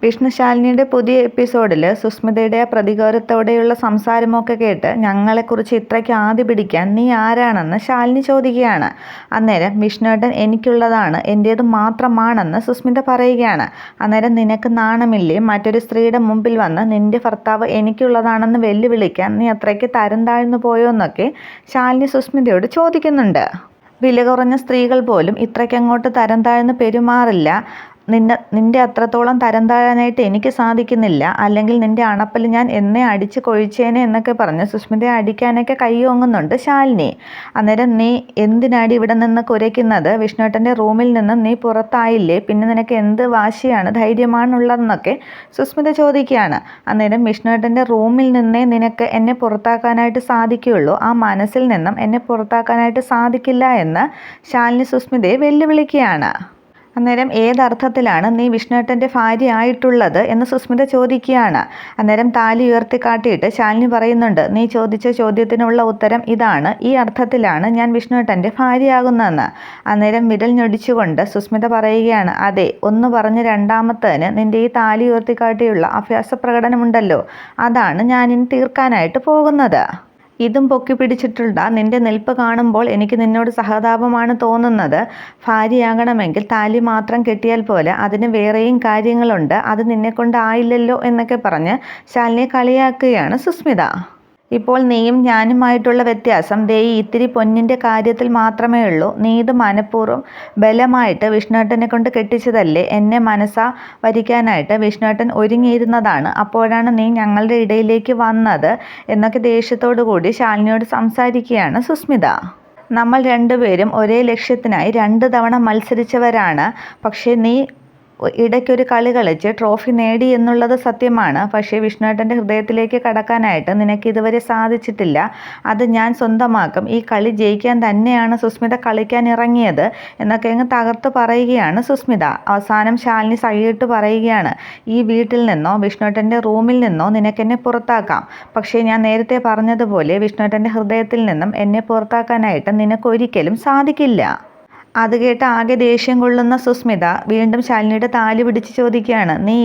വിഷ്ണു ശാലിനിയുടെ പുതിയ എപ്പിസോഡിൽ സുസ്മിതയുടെ പ്രതികാരത്തോടെയുള്ള സംസാരമൊക്കെ കേട്ട് ഞങ്ങളെക്കുറിച്ച് ഇത്രയ്ക്ക് ആദ്യ പിടിക്കാൻ നീ ആരാണെന്ന് ശാലിനി ചോദിക്കുകയാണ്. അന്നേരം വിഷ്ണുവേട്ടൻ എനിക്കുള്ളതാണ്, എൻ്റേത് മാത്രമാണെന്ന് സുസ്മിത പറയുകയാണ്. അന്നേരം നിനക്ക് നാണമില്ലേ മറ്റൊരു സ്ത്രീയുടെ മുമ്പിൽ വന്ന് നിന്റെ ഭർത്താവ് എനിക്കുള്ളതാണെന്ന് വെല്ലുവിളിക്കാൻ നീ അത്രയ്ക്ക് തരം താഴ്ന്നു പോയോ എന്നൊക്കെ ശാലിനി സുസ്മിതയോട് ചോദിക്കുന്നുണ്ട്. വില കുറഞ്ഞ സ്ത്രീകൾ പോലും ഇത്രയ്ക്കങ്ങോട്ട് തരം താഴ്ന്ന് പെരുമാറില്ല. നിന്റെ അത്രത്തോളം തരം താഴാനായിട്ട് എനിക്ക് സാധിക്കുന്നില്ല, അല്ലെങ്കിൽ നിന്റെ അണപ്പൽ ഞാൻ എന്നെ അടിച്ച് കൊഴിച്ചേനെ എന്നൊക്കെ പറഞ്ഞ് സുസ്മിതയെ അടിക്കാനൊക്കെ കൈയോങ്ങുന്നുണ്ട് ശാലിനി. അന്നേരം നീ എന്തിനാടി ഇവിടെ നിന്ന് കുരയ്ക്കുന്നത്? വിഷ്ണുവേട്ടൻ്റെ റൂമിൽ നിന്ന് നീ പുറത്തായില്ലേ, പിന്നെ നിനക്ക് എന്ത് വാശിയാണ് ധൈര്യമാണുള്ളതെന്നൊക്കെ സുസ്മിത ചോദിക്കുകയാണ്. അന്നേരം വിഷ്ണുവേട്ടൻ്റെ റൂമിൽ നിന്നേ നിനക്ക് എന്നെ പുറത്താക്കാനായിട്ട് സാധിക്കുകയുള്ളൂ, ആ മനസ്സിൽ നിന്നും എന്നെ പുറത്താക്കാനായിട്ട് സാധിക്കില്ല എന്ന് ശാലിനി സുസ്മിതയെ വെല്ലുവിളിക്കുകയാണ്. അന്നേരം ഏതർത്ഥത്തിലാണ് നീ വിഷ്ണുവേട്ടൻ്റെ ഭാര്യ ആയിട്ടുള്ളത് എന്ന് സുസ്മിത ചോദിക്കുകയാണ്. അന്നേരം താലി ഉയർത്തിക്കാട്ടിയിട്ട് ശാലിനി പറയുന്നുണ്ട്, നീ ചോദിച്ച ചോദ്യത്തിനുള്ള ഉത്തരം ഇതാണ്, ഈ അർത്ഥത്തിലാണ് ഞാൻ വിഷ്ണുവേട്ടൻ്റെ ഭാര്യയാകുന്നതെന്ന്. അന്നേരം വിരൽ ഞൊടിച്ചുകൊണ്ട് സുസ്മിത പറയുകയാണ്, അതെ, ഒന്ന് പറഞ്ഞ് രണ്ടാമത്തേന് നിൻ്റെ ഈ താലി ഉയർത്തിക്കാട്ടിയുള്ള അഭ്യാസ പ്രകടനമുണ്ടല്ലോ, അതാണ് ഞാനിനി തീർക്കാനായിട്ട് പോകുന്നത്. ഇതും പൊക്കി പിടിച്ചിട്ടുള്ള നിന്റെ നിൽപ്പ് കാണുമ്പോൾ എനിക്ക് നിന്നോട് സഹതാപമാണ് തോന്നുന്നത്. ഭാര്യയാകണമെങ്കിൽ താലി മാത്രം കെട്ടിയാൽ പോലെ അതിന് വേറെയും കാര്യങ്ങളുണ്ട്, അത് നിന്നെക്കൊണ്ടായില്ലല്ലോ എന്നൊക്കെ പറഞ്ഞ് ശാലിനിയെ കളിയാക്കുകയാണ് സുസ്മിത. ഇപ്പോൾ നീയും ഞാനുമായിട്ടുള്ള വ്യത്യാസം ദേ ഈ ഇത്തിരി പൊന്നിൻ്റെ കാര്യത്തിൽ മാത്രമേ ഉള്ളൂ. നീ ഇത് മനഃപൂർവ്വം ബലമായിട്ട് വിഷ്ണുവേട്ടനെ കൊണ്ട് കെട്ടിച്ചതല്ലേ, എന്നെ മനസ്സാ വരിക്കാനായിട്ട് വിഷ്ണുവേട്ടൻ ഒരുങ്ങിയിരുന്നതാണ്, അപ്പോഴാണ് നീ ഞങ്ങളുടെ ഇടയിലേക്ക് വന്നത് എന്നൊക്കെ ദേഷ്യത്തോടു കൂടി ശാലിനിയോട് സംസാരിക്കുകയാണ് സുസ്മിത. നമ്മൾ രണ്ടുപേരും ഒരേ ലക്ഷ്യത്തിനായി 2 തവണ മത്സരിച്ചവരാണ്. പക്ഷേ നീ ഇടയ്ക്കൊരു കളി കളിച്ച് ട്രോഫി നേടി എന്നുള്ളത് സത്യമാണ്. പക്ഷേ വിഷ്ണുവേട്ടൻ്റെ ഹൃദയത്തിലേക്ക് കടക്കാനായിട്ട് നിനക്ക് ഇതുവരെ സാധിച്ചിട്ടില്ല. അത് ഞാൻ സ്വന്തമാക്കും. ഈ കളി ജയിക്കാൻ തന്നെയാണ് സുസ്മിത കളിക്കാൻ ഇറങ്ങിയത് എന്നൊക്കെ അങ്ങ് തകർത്ത് പറയുകയാണ് സുസ്മിത. അവസാനം ശാലിനി സഹിയിട്ട് പറയുകയാണ്, ഈ വീട്ടിൽ നിന്നോ വിഷ്ണുവേട്ടൻ്റെ റൂമിൽ നിന്നോ നിനക്കെന്നെ പുറത്താക്കാം. പക്ഷേ ഞാൻ നേരത്തെ പറഞ്ഞതുപോലെ വിഷ്ണുവേട്ടൻ്റെ ഹൃദയത്തിൽ നിന്നും എന്നെ പുറത്താക്കാനായിട്ട് നിനക്കൊരിക്കലും സാധിക്കില്ല. അത് കേട്ട് ആകെ ദേഷ്യം കൊള്ളുന്ന സുസ്മിത വീണ്ടും ശാലിനിയുടെ താലി പിടിച്ച് ചോദിക്കുകയാണ്, നീ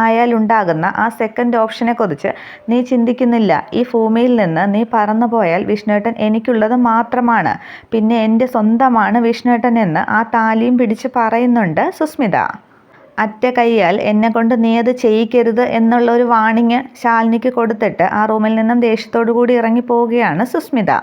ആയാലുണ്ടാകുന്ന ആ സെക്കൻഡ് ഓപ്ഷനെക്കുറിച്ച് നീ ചിന്തിക്കുന്നില്ല. ഈ ഭൂമിയിൽ നിന്ന് നീ പറന്നു പോയാൽ വിഷ്ണുവേട്ടൻ എനിക്കുള്ളത് മാത്രമാണ്, പിന്നെ എൻ്റെ സ്വന്തമാണ് വിഷ്ണുവേട്ടൻ എന്ന് ആ താലിയും പിടിച്ച് പറയുന്നുണ്ട് സുസ്മിത. അറ്റ കൈയാൽ എന്നെ കൊണ്ട് നീ അത് ചെയ്യിക്കരുത് എന്നുള്ള ഒരു വാണിങ് ശാലിനിക്ക് കൊടുത്തിട്ട് ആ റൂമിൽ നിന്നും ദേഷ്യത്തോടു കൂടി ഇറങ്ങി പോവുകയാണ് സുസ്മിത.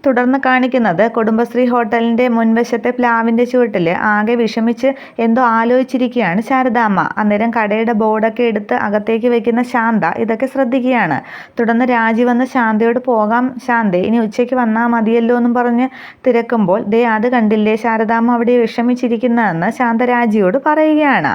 തുടർന്ന് കാണിക്കുന്നത് കുടുംബശ്രീ ഹോട്ടലിൻ്റെ മുൻവശത്തെ പ്ലാവിൻ്റെ ചുവട്ടിൽ ആകെ വിഷമിച്ച് എന്തോ ആലോചിച്ചിരിക്കുകയാണ് ശാരദാമ്മ. അന്നേരം കടയുടെ ബോർഡൊക്കെ എടുത്ത് അകത്തേക്ക് വെക്കുന്ന ശാന്ത ഇതൊക്കെ ശ്രദ്ധിക്കുകയാണ്. തുടർന്ന് രാജി വന്ന് ശാന്തയോട് പോകാം ശാന്തേ, ഇനി ഉച്ചയ്ക്ക് വന്നാൽ മതിയല്ലോ എന്നും പറഞ്ഞ് തിരക്കുമ്പോൾ ദേ അത് കണ്ടില്ലേ ശാരദാമ്മ അവിടെ വിഷമിച്ചിരിക്കുന്നതെന്ന് ശാന്ത രാജിയോട് പറയുകയാണ്.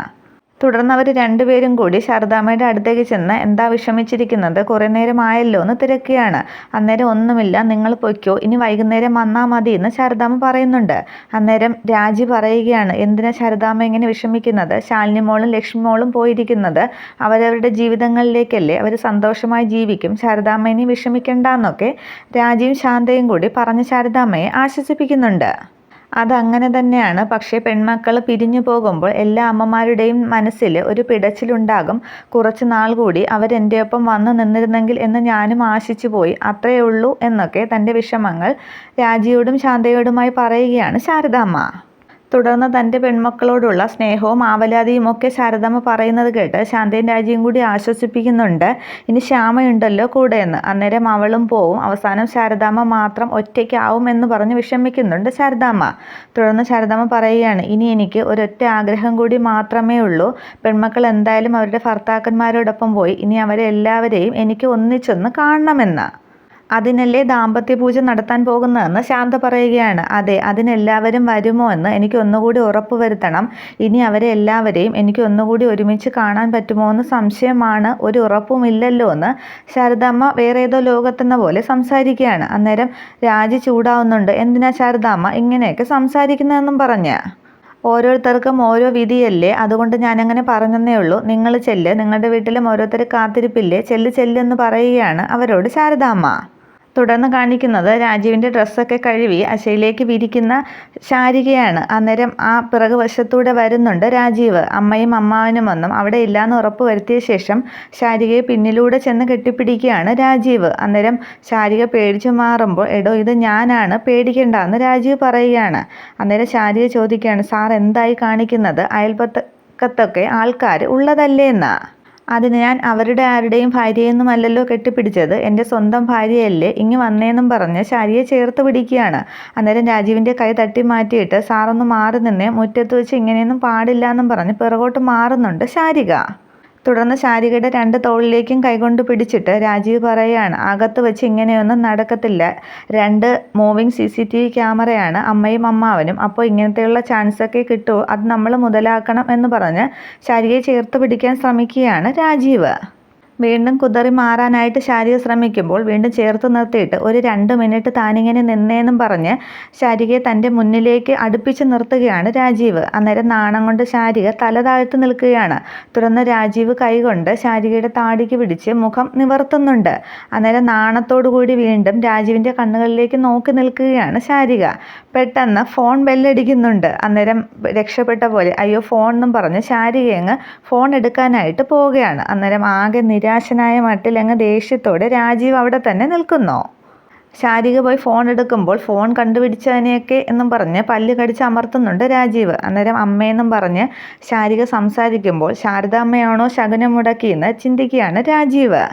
തുടർന്ന് അവർ രണ്ടുപേരും കൂടി ശാരദാമ്മയുടെ അടുത്തേക്ക് ചെന്ന് എന്താ വിഷമിച്ചിരിക്കുന്നത്, കുറേ നേരമായല്ലോ എന്ന് തിരക്കുകയാണ്. അന്നേരം ഒന്നുമില്ല, നിങ്ങൾ പൊയ്ക്കോ, ഇനി വൈകുന്നേരം വന്നാൽ മതി എന്ന് ശാരദാമ്മ പറയുന്നുണ്ട്. അന്നേരം രാജി പറയുകയാണ്, എന്തിനാ ശാരദാമ്മ ഇങ്ങനെ വിഷമിക്കുന്നത്, ശാലിനി മോളും ലക്ഷ്മി മോളും പോയിരിക്കുന്നത് അവരവരുടെ ജീവിതങ്ങളിലേക്കല്ലേ, അവർ സന്തോഷമായി ജീവിക്കും, ശാരദാമ്മ ഇനി വിഷമിക്കണ്ടെന്നൊക്കെ രാജിയും ശാന്തയും കൂടി പറഞ്ഞ് ശാരദാമ്മയെ ആശ്വസിപ്പിക്കുന്നുണ്ട്. അതങ്ങനെ തന്നെയാണ്. പക്ഷേ പെൺമക്കൾ പിരിഞ്ഞു പോകുമ്പോൾ എല്ലാ അമ്മമാരുടെയും മനസ്സിൽ ഒരു പിടച്ചിലുണ്ടാകും. കുറച്ച് നാൾ കൂടി അവരെൻ്റെ ഒപ്പം വന്നു നിന്നിരുന്നെങ്കിൽ എന്ന് ഞാനും ആശിച്ചു പോയി, അത്രയേ ഉള്ളൂ എന്നൊക്കെ തൻ്റെ വിഷമങ്ങൾ രാജിയോടും ശാന്തയോടുമായി പറയുകയാണ് ശാരദാമ്മ. തുടർന്ന് തൻ്റെ പെൺമക്കളോടുള്ള സ്നേഹവും ആവലാതിയും ഒക്കെ ശാരദാമ്മ പറയുന്നത് കേട്ട് ശാന്തയും രാജിയും കൂടി ആശ്വസിപ്പിക്കുന്നുണ്ട്. ഇനി ശ്യാമയുണ്ടല്ലോ കൂടെയെന്ന്. അന്നേരം അവളും പോവും. അവസാനം ശാരദാമ്മ മാത്രം ഒറ്റയ്ക്കാവും എന്ന് പറഞ്ഞ് വിഷമിക്കുന്നുണ്ട് ശാരദാമ്മ. തുടർന്ന് ശാരദാമ്മ പറയുകയാണ്, ഇനി എനിക്ക് ഒരൊറ്റ ആഗ്രഹം കൂടി മാത്രമേ ഉള്ളൂ, പെൺമക്കൾ എന്തായാലും അവരുടെ ഭർത്താക്കന്മാരോടൊപ്പം പോയി, ഇനി അവരെ എല്ലാവരെയും എനിക്ക് ഒന്നിച്ചൊന്ന് കാണണമെന്ന്. അതിനല്ലേ ദാമ്പത്യ പൂജ നടത്താൻ പോകുന്നതെന്ന് ശാന്ത പറയുകയാണ്. അതെ, അതിനെല്ലാവരും വരുമോ എന്ന് എനിക്ക് ഒന്നുകൂടി ഉറപ്പ് വരുത്തണം. ഇനി അവരെ എല്ലാവരെയും എനിക്ക് ഒന്നുകൂടി ഒരുമിച്ച് കാണാൻ പറ്റുമോ എന്ന് സംശയമാണ്, ഒരു ഉറപ്പുമില്ലല്ലോ എന്ന് ശാരദാമ്മ വേറെ ഏതോ ലോകത്തെന്ന പോലെ സംസാരിക്കുകയാണ്. അന്നേരം രാജി ചൂടാവുന്നുണ്ട്, എന്തിനാ ശാരദാമ്മ ഇങ്ങനെയൊക്കെ സംസാരിക്കുന്നതെന്നും പറഞ്ഞ്. ഓരോരുത്തർക്കും ഓരോ വിധിയല്ലേ, അതുകൊണ്ട് ഞാനങ്ങനെ പറഞ്ഞെന്നേ ഉള്ളൂ. നിങ്ങൾ ചെല്ല്, നിങ്ങളുടെ വീട്ടിലും ഓരോരുത്തർ കാത്തിരിപ്പില്ലേ, ചെല്ല് ചെല്ലെന്ന് പറയുകയാണ് അവരോട് ശാരദാമ്മ. തുടർന്ന് കാണിക്കുന്നത് രാജീവിൻ്റെ ഡ്രസ്സൊക്കെ കഴുകി അശയിലേക്ക് വിരിക്കുന്ന ശാരികയാണ്. അന്നേരം ആ പിറകുവശത്തൂടെ വരുന്നുണ്ട് രാജീവ്. അമ്മയും അമ്മാവനും ഒന്നും അവിടെ ഇല്ലാന്ന് ഉറപ്പ് വരുത്തിയ ശേഷം ശാരികയെ പിന്നിലൂടെ ചെന്ന് കെട്ടിപ്പിടിക്കുകയാണ് രാജീവ്. അന്നേരം ശാരിക പേടിച്ചു മാറുമ്പോൾ എടോ ഇത് ഞാനാണ്, പേടിക്കണ്ടെന്ന് രാജീവ് പറയുകയാണ്. അന്നേരം ശാരിക ചോദിക്കുകയാണ്, സാർ എന്തായി കാണിക്കുന്നത്? അയൽപക്കത്തൊക്കെ ആൾക്കാർ ഉള്ളതല്ലേ എന്നാ? അതിന് ഞാൻ അവരുടെ ആരുടെയും ഭാര്യയൊന്നുമല്ലല്ലോ കെട്ടിപ്പിടിച്ചത്, എൻ്റെ സ്വന്തം ഭാര്യയല്ലേ, ഇങ്ങ് വന്നേന്നും പറഞ്ഞ് ശാരിയെ ചേർത്ത് പിടിക്കുകയാണ്. അന്നേരം രാജീവിൻ്റെ കൈ തട്ടി മാറ്റിയിട്ട് സാറൊന്ന് മാറി നിന്നേ, മുറ്റത്ത് വെച്ച് ഇങ്ങനെയൊന്നും പാടില്ല എന്നും പറഞ്ഞ് പിറകോട്ട് മാറുന്നുണ്ട് ശാരിക. തുടർന്ന് ശാരികയുടെ 2 തോളിലേക്കും കൈകൊണ്ട് പിടിച്ചിട്ട് രാജീവ് പറയുകയാണ്, അകത്ത് വെച്ച് ഇങ്ങനെയൊന്നും നടക്കത്തില്ല, 2 മൂവിങ് CCTV ക്യാമറയാണ് അമ്മയും അമ്മാവനും, അപ്പോൾ ഇങ്ങനത്തെയുള്ള ചാൻസൊക്കെ കിട്ടുമോ, അത് നമ്മൾ മുതലാക്കണം എന്ന് പറഞ്ഞ് ശാരികയെ ചേർത്ത് പിടിക്കാൻ ശ്രമിക്കുകയാണ് രാജീവ്. വീണ്ടും കുതറി മാറാനായിട്ട് ശാരിക ശ്രമിക്കുമ്പോൾ വീണ്ടും ചേർത്ത് നിർത്തിയിട്ട് ഒരു 2 മിനിറ്റ് താനിങ്ങനെ നിന്നേന്നും പറഞ്ഞ് ശാരികയെ തൻ്റെ മുന്നിലേക്ക് അടുപ്പിച്ച് നിർത്തുകയാണ് രാജീവ്. അന്നേരം നാണം കൊണ്ട് ശാരിക തല താഴ്ത്തി നിൽക്കുകയാണ്. തുടർന്ന് രാജീവ് കൈകൊണ്ട് ശാരികയുടെ താടിക്ക് പിടിച്ച് മുഖം നിവർത്തുന്നുണ്ട്. അന്നേരം നാണത്തോടുകൂടി വീണ്ടും രാജീവിൻ്റെ കണ്ണുകളിലേക്ക് നോക്കി നിൽക്കുകയാണ് ശാരിക. പെട്ടെന്ന് ഫോൺ ബെല്ലടിക്കുന്നുണ്ട്. അന്നേരം രക്ഷപ്പെട്ട പോലെ അയ്യോ ഫോൺ എന്നും പറഞ്ഞ് ശാരിക അങ്ങ് ഫോൺ എടുക്കാനായിട്ട് പോവുകയാണ്. അന്നേരം ആകെ നിരാശനായ മട്ടിൽ അങ്ങ് ദേഷ്യത്തോടെ രാജീവ് അവിടെ തന്നെ നിൽക്കുന്നു. ശാരിക പോയി ഫോൺ എടുക്കുമ്പോൾ ഫോൺ കണ്ടുപിടിച്ചതിനെയൊക്കെ എന്നും പറഞ്ഞ് പല്ല് കടിച്ച് അമർത്തുന്നുണ്ട് രാജീവ്. അന്നേരം അമ്മയെന്നും പറഞ്ഞ് ശാരിക സംസാരിക്കുമ്പോൾ ശാരദാമ്മയാണോ ശകുനം മുടക്കിയെന്ന് ചിന്തിക്കുകയാണ് രാജീവ്.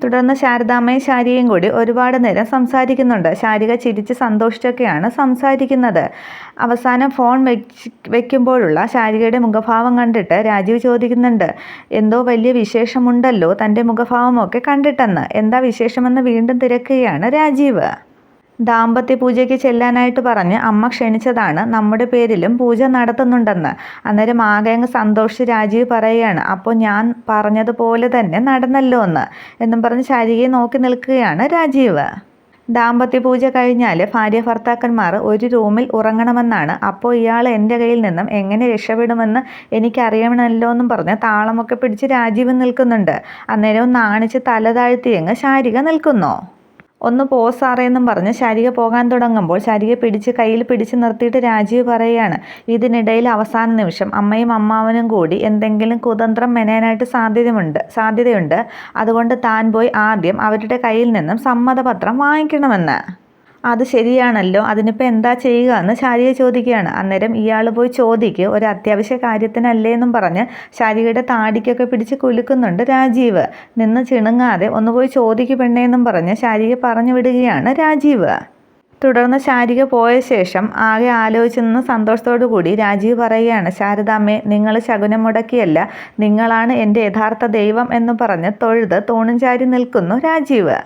തുടർന്ന് ശാരദാമ്മയും ശാരികയും കൂടി ഒരുപാട് നേരം സംസാരിക്കുന്നുണ്ട്. ശാരിക ചിരിച്ച് സന്തോഷിച്ചൊക്കെയാണ് സംസാരിക്കുന്നത്. അവസാനം ഫോൺ വെക്കുമ്പോഴുള്ള ശാരികയുടെ മുഖഭാവം കണ്ടിട്ട് രാജീവ് ചോദിക്കുന്നുണ്ട്, എന്തോ വലിയ വിശേഷമുണ്ടല്ലോ തൻ്റെ മുഖഭാവമൊക്കെ കണ്ടിട്ടെന്ന്. എന്താ വിശേഷമെന്ന് വീണ്ടും തിരക്കുകയാണ് രാജീവ്. ദാമ്പത്യ പൂജയ്ക്ക് ചെല്ലാനായിട്ട് പറഞ്ഞ് അമ്മ ക്ഷണിച്ചതാണ്, നമ്മുടെ പേരിലും പൂജ നടത്തുന്നുണ്ടെന്ന്. അന്നേരം ആകെ അങ്ങ് സന്തോഷിച്ച് രാജീവ് പറയുകയാണ്, അപ്പോൾ ഞാൻ പറഞ്ഞതുപോലെ തന്നെ നടന്നല്ലോ എന്നും പറഞ്ഞ് ശാരികയെ നോക്കി നിൽക്കുകയാണ് രാജീവ്. ദാമ്പത്യ പൂജ കഴിഞ്ഞാൽ ഭാര്യ ഭർത്താക്കന്മാർ ഒരു റൂമിൽ ഉറങ്ങണമെന്നാണ്. അപ്പോൾ ഇയാൾ എൻ്റെ കയ്യിൽ നിന്നും എങ്ങനെ രക്ഷപ്പെടുമെന്ന് എനിക്കറിയണമല്ലോ എന്നും പറഞ്ഞ് താളമൊക്കെ പിടിച്ച് രാജീവ് നിൽക്കുന്നുണ്ട്. അന്നേരം നാണിച്ച് തല താഴ്ത്തിയങ്ങ് ശാരിക നിൽക്കുന്നു. ഒന്ന് പോസാറേന്നും പറഞ്ഞ് ശാരിക പോകാൻ തുടങ്ങുമ്പോൾ ശാരിക കയ്യിൽ പിടിച്ച് നിർത്തിയിട്ട് രാജീവ് പറയുകയാണ്, ഇതിനിടയിൽ അവസാന നിമിഷം അമ്മയും അമ്മാവനും കൂടി എന്തെങ്കിലും കുതന്ത്രം മെനയാനായിട്ട് സാധ്യതയുണ്ട്. അതുകൊണ്ട് താൻ പോയി ആദ്യം അവരുടെ കയ്യിൽ നിന്നും സമ്മതപത്രം വാങ്ങിക്കണമെന്ന്. അത് ശരിയാണല്ലോ, അതിനിപ്പോൾ എന്താ ചെയ്യുക എന്ന് ശാരിക ചോദിക്കുകയാണ്. അന്നേരം ഇയാൾ പോയി ചോദിക്ക്, ഒരു അത്യാവശ്യ കാര്യത്തിനല്ലേ എന്നും പറഞ്ഞ് ശാരികയുടെ താടിക്കൊക്കെ പിടിച്ച് കുലുക്കുന്നുണ്ട് രാജീവ്. നിന്ന് ചിണുങ്ങാതെ ഒന്ന് പോയി ചോദിക്ക് പെണ്ണേന്നും പറഞ്ഞ് ശാരിക പറഞ്ഞു വിടുകയാണ് രാജീവ്. തുടർന്ന് ശാരിക പോയ ശേഷം ആകെ ആലോചിച്ച് നിന്ന് സന്തോഷത്തോടു കൂടി രാജീവ് പറയുകയാണ്, ശാരദാമ്മേ, നിങ്ങൾ ശകുനം മുടക്കിയല്ല, നിങ്ങളാണ് എൻ്റെ യഥാർത്ഥ ദൈവം എന്ന് പറഞ്ഞ് തൊഴുത് തൂണും ചാരി നിൽക്കുന്നു രാജീവ്.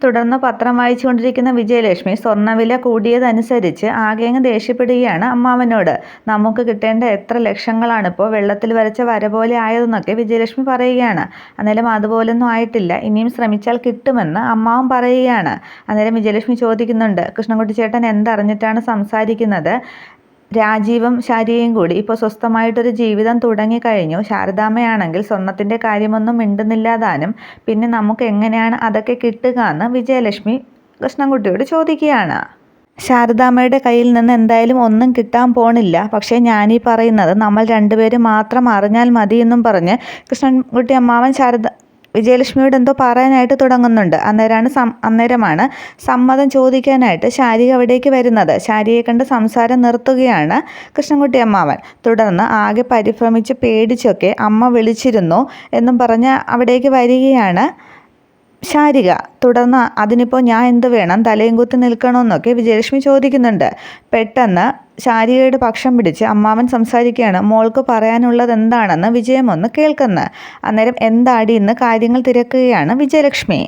തുടർന്ന് പത്രം വായിച്ചുകൊണ്ടിരിക്കുന്ന വിജയലക്ഷ്മി സ്വർണ്ണവില കൂടിയതനുസരിച്ച് ആകെ അങ്ങ് ദേഷ്യപ്പെടുകയാണ് അമ്മാവനോട്. നമുക്ക് കിട്ടേണ്ട എത്ര ലക്ഷങ്ങളാണിപ്പോൾ വെള്ളത്തിൽ വരച്ച വര പോലെ ആയതെന്നൊക്കെ വിജയലക്ഷ്മി പറയുകയാണ്. അന്നേരം അതുപോലൊന്നും ആയിട്ടില്ല, ഇനിയും ശ്രമിച്ചാൽ കിട്ടുമെന്ന് അമ്മാവൻ പറയുകയാണ്. അന്നേരം വിജയലക്ഷ്മി ചോദിക്കുന്നുണ്ട്, കൃഷ്ണൻകുട്ടി ചേട്ടൻ എന്തറിഞ്ഞിട്ടാണ് സംസാരിക്കുന്നത്? രാജീവും ശാരികയും കൂടി ഇപ്പോൾ സ്വസ്ഥമായിട്ടൊരു ജീവിതം തുടങ്ങിക്കഴിഞ്ഞു. ശാരദാമ്മയാണെങ്കിൽ സ്വർണത്തിൻ്റെ കാര്യമൊന്നും മിണ്ടുന്നില്ലാതാനും. പിന്നെ നമുക്ക് എങ്ങനെയാണ് അതൊക്കെ കിട്ടുക എന്ന് വിജയലക്ഷ്മി കൃഷ്ണൻകുട്ടിയോട് ചോദിക്കുകയാണ്. ശാരദാമ്മയുടെ കയ്യിൽ നിന്ന് എന്തായാലും ഒന്നും കിട്ടാൻ പോണില്ല, പക്ഷേ ഞാനീ പറയുന്നത് നമ്മൾ രണ്ടുപേരും മാത്രം അറിഞ്ഞാൽ മതി എന്നും പറഞ്ഞ് കൃഷ്ണൻകുട്ടി അമ്മാവൻ വിജയലക്ഷ്മിയോട് എന്തോ പറയാനായിട്ട് തുടങ്ങുന്നുണ്ട്. അന്നേരമാണ് സമ്മതം ചോദിക്കാനായിട്ട് ശാരിക അവിടേക്ക് വരുന്നത്. ശാരികയെ കണ്ട് സംസാരം നിർത്തുകയാണ് കൃഷ്ണൻകുട്ടി അമ്മാവൻ. തുടർന്ന് ആകെ പരിഭ്രമിച്ച് പേടിച്ചൊക്കെ അമ്മ വിളിച്ചിരുന്നു എന്നും പറഞ്ഞ് അവിടേക്ക് വരികയാണ് ശാരിക. തുടർന്ന് അതിനിപ്പോൾ ഞാൻ എന്ത് വേണം, തലയും കുത്തി നിൽക്കണമെന്നൊക്കെ വിജയലക്ഷ്മി ചോദിക്കുന്നുണ്ട്. പെട്ടെന്ന് ശാരികയുടെ പക്ഷം പിടിച്ച് അമ്മാവൻ സംസാരിക്കുകയാണ്. മോൾക്ക് പറയാനുള്ളത് എന്താണെന്ന് വിജയം ഒന്ന് കേൾക്കുന്നു. അന്നേരം എന്താടി ഇന്ന് കാര്യങ്ങൾ തിരക്കുകയാണ് വിജയലക്ഷ്മി.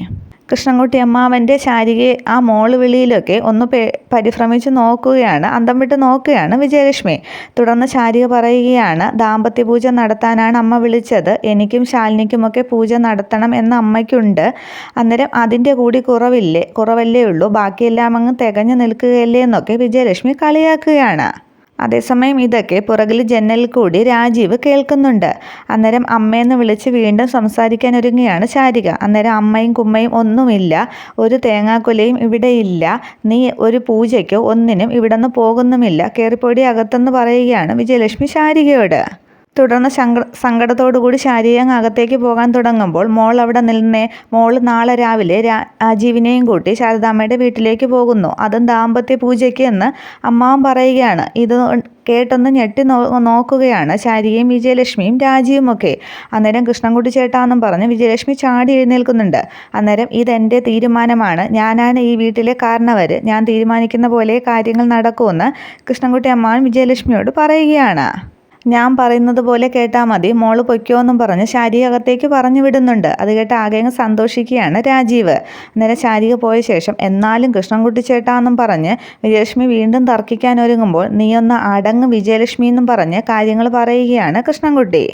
കൃഷ്ണൻകുട്ടി അമ്മാവൻ്റെ ശാരികയെ ആ മോള് വിളിയിലൊക്കെ ഒന്ന് പരിഭ്രമിച്ച് നോക്കുകയാണ്, അന്തം വിട്ട് നോക്കുകയാണ് വിജയലക്ഷ്മി. തുടർന്ന് ശാരിക പറയുകയാണ്, ദാമ്പത്യ പൂജ നടത്താനാണ് അമ്മ വിളിച്ചത്, എനിക്കും ശാലിനിക്കുമൊക്കെ പൂജ നടത്തണം എന്ന അമ്മയ്ക്കുണ്ട്. അന്നേരം അതിൻ്റെ കൂടി കുറവല്ലേ ഉള്ളൂ, ബാക്കിയെല്ലാം അങ്ങ് തികഞ്ഞു നിൽക്കുകയല്ലേ എന്നൊക്കെ വിജയലക്ഷ്മി കളിയാക്കുകയാണ്. അതേസമയം ഇതൊക്കെ പുറകിൽ ജനലിൽ കൂടി രാജീവ് കേൾക്കുന്നുണ്ട്. അന്നേരം അമ്മയെന്ന് വിളിച്ച് വീണ്ടും സംസാരിക്കാൻ ഒരുങ്ങുകയാണ് ശാരിക. അന്നേരം അമ്മയും കുമ്മയും ഒന്നുമില്ല, ഒരു തേങ്ങാക്കൊലയും ഇവിടെ ഇല്ല, നീ ഒരു പൂജയ്ക്കോ ഒന്നിനും ഇവിടെ നിന്ന് പോകുന്നുമില്ല, കയറിപ്പൊടി അകത്തെന്ന് പറയുകയാണ് വിജയലക്ഷ്മി ശാരികയോട്. തുടർന്ന് സങ്കടത്തോടുകൂടി ശാരിക അങ്ങ് അകത്തേക്ക് പോകാൻ തുടങ്ങുമ്പോൾ മോൾ അവിടെ നിന്നേ, മോൾ നാളെ രാവിലെ രാജീവിനെയും കൂട്ടി ശാരദാമ്മയുടെ വീട്ടിലേക്ക് പോകുന്നു, അതും ദാമ്പത്യ പൂജയ്ക്ക് എന്ന് അമ്മാവൻ പറയുകയാണ്. ഇത് കേട്ടൊന്ന് ഞെട്ടി നോക്കുകയാണ് ശാരികയും വിജയലക്ഷ്മിയും രാജീവും ഒക്കെ. അന്നേരം കൃഷ്ണൻകുട്ടി ചേട്ടാന്നും പറഞ്ഞ് വിജയലക്ഷ്മി ചാടി എഴുന്നേൽക്കുന്നുണ്ട്. അന്നേരം ഇതെൻ്റെ തീരുമാനമാണ്, ഞാനാണ് ഈ വീട്ടിലെ കാരണവർ, ഞാൻ തീരുമാനിക്കുന്ന പോലെ കാര്യങ്ങൾ നടക്കുമെന്ന് കൃഷ്ണൻകുട്ടി അമ്മാവൻ വിജയലക്ഷ്മിയോട് പറയുകയാണ്. ഞാൻ പറയുന്നത് പോലെ കേട്ടാൽ മതി, മോള് പൊയ്ക്കോ എന്നും പറഞ്ഞ് ശാരിക അകത്തേക്ക് പറഞ്ഞു വിടുന്നുണ്ട്. അത് കേട്ട് ആകെ അങ്ങ് സന്തോഷിക്കുകയാണ് രാജീവ്. അന്നേരം ശാരിക പോയ ശേഷം എന്നാലും കൃഷ്ണൻകുട്ടി ചേട്ടാന്നും പറഞ്ഞ് വിജയലക്ഷ്മി വീണ്ടും തർക്കിക്കാൻ ഒരുങ്ങുമ്പോൾ നീയൊന്ന് അടങ്ങ് വിജയലക്ഷ്മി എന്നും പറഞ്ഞ് കാര്യങ്ങൾ പറയുകയാണ് കൃഷ്ണൻകുട്ടി.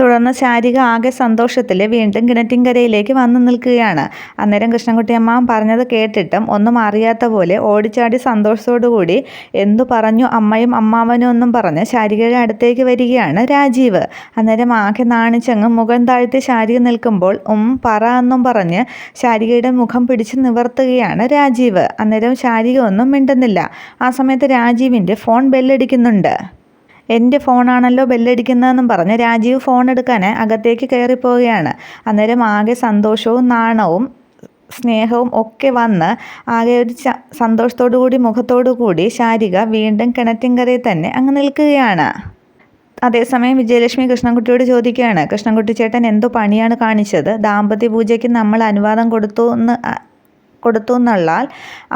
തുടർന്ന് ശാരിക ആകെ സന്തോഷത്തിൽ വീണ്ടും കിണറ്റിൻകരയിലേക്ക് വന്നു നിൽക്കുകയാണ്. അന്നേരം കൃഷ്ണൻകുട്ടി അമ്മാവൻ പറഞ്ഞത് കേട്ടിട്ടും ഒന്നും അറിയാത്ത പോലെ ഓടിച്ചാടി സന്തോഷത്തോടുകൂടി എന്തു പറഞ്ഞു അമ്മയും അമ്മാവനും എന്നും പറഞ്ഞ് ശാരികയുടെ അടുത്തേക്ക് വരികയാണ് രാജീവ്. അന്നേരം ആകെ നാണിച്ചങ്ങ് മുഖം താഴ്ത്തി ശാരിക നിൽക്കുമ്പോൾ പറ എന്നും പറഞ്ഞ് ശാരികയുടെ മുഖം പിടിച്ച് നിവർത്തുകയാണ് രാജീവ്. അന്നേരം ശാരിക ഒന്നും മിണ്ടുന്നില്ല. ആ സമയത്ത് രാജീവിൻ്റെ ഫോൺ ബെല്ലടിക്കുന്നുണ്ട്. എൻ്റെ ഫോണാണല്ലോ ബെല്ലടിക്കുന്നതെന്നും പറഞ്ഞ് രാജീവ് ഫോൺ എടുക്കാൻ അകത്തേക്ക് കയറിപ്പോവുകയാണ്. അന്നേരം ആകെ സന്തോഷവും നാണവും സ്നേഹവും ഒക്കെ വന്ന് ആകെ ഒരു സന്തോഷത്തോടു കൂടി മുഖത്തോടു കൂടി ശാരിക വീണ്ടും കിണറ്റിൻകരയിൽ തന്നെ അങ്ങ് നിൽക്കുകയാണ്. അതേസമയം വിജയലക്ഷ്മി കൃഷ്ണൻകുട്ടിയോട് ചോദിക്കുകയാണ്, കൃഷ്ണൻകുട്ടി ചേട്ടൻ എന്തോ പണിയാണ് കാണിച്ചത്, ദാമ്പത്യ പൂജയ്ക്ക് നമ്മൾ അനുവാദം കൊടുത്തു എന്നാൽ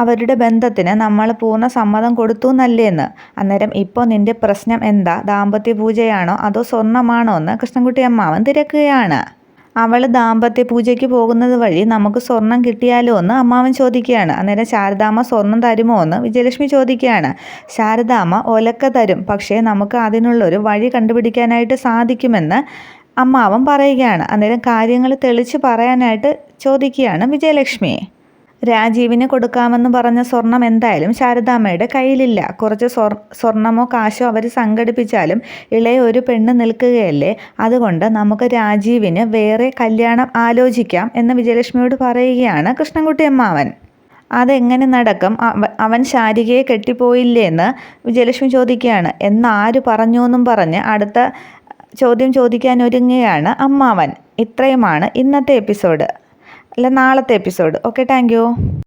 അവരുടെ ബന്ധത്തിന് നമ്മൾ പൂർണ്ണ സമ്മതം കൊടുത്തു എന്നല്ലേന്ന്. അന്നേരം ഇപ്പോൾ നിൻ്റെ പ്രശ്നം എന്താ, ദാമ്പത്യ പൂജയാണോ അതോ സ്വർണ്ണമാണോ എന്ന് കൃഷ്ണൻകുട്ടി അമ്മാവൻ തിരക്കുകയാണ്. അവൾ ദാമ്പത്യ പൂജയ്ക്ക് പോകുന്നത് വഴി നമുക്ക് സ്വർണം കിട്ടിയാലോ എന്ന് അമ്മാവൻ ചോദിക്കുകയാണ്. അന്നേരം ശാരദാമ്മ സ്വർണം തരുമോ എന്ന് വിജയലക്ഷ്മി ചോദിക്കുകയാണ്. ശാരദാമ്മ ഒലക്ക തരും, പക്ഷേ നമുക്ക് അതിനുള്ളൊരു വഴി കണ്ടുപിടിക്കാനായിട്ട് സാധിക്കുമെന്ന് അമ്മാവൻ പറയുകയാണ്. അന്നേരം കാര്യങ്ങൾ തെളിച്ച് പറയാനായിട്ട് ചോദിക്കുകയാണ് വിജയലക്ഷ്മി. രാജീവിന് കൊടുക്കാമെന്ന് പറഞ്ഞ സ്വർണം എന്തായാലും ശാരദാമ്മയുടെ കയ്യിലില്ല. കുറച്ച് സ്വർണമോ കാശോ അവർ സംഘടിപ്പിച്ചാലും ഇളയ ഒരു പെണ്ണ് നിൽക്കുകയല്ലേ, അതുകൊണ്ട് നമുക്ക് രാജീവിന് വേറെ കല്യാണം ആലോചിക്കാം എന്ന് വിജയലക്ഷ്മിയോട് പറയുകയാണ് കൃഷ്ണൻകുട്ടി അമ്മാവൻ. അതെങ്ങനെ നടക്കും, അവൻ ശാരികയെ കെട്ടിപ്പോയില്ലേന്ന് വിജയലക്ഷ്മി ചോദിക്കുകയാണ്. എന്നാര് പറഞ്ഞു എന്നും പറഞ്ഞ് അടുത്ത ചോദ്യം ചോദിക്കാൻ ഒരുങ്ങുകയാണ് അമ്മാവൻ. ഇത്രയുമാണ് ഇന്നത്തെ എപ്പിസോഡ്, അല്ല നാളത്തെ എപ്പിസോഡ്. Okay, thank you.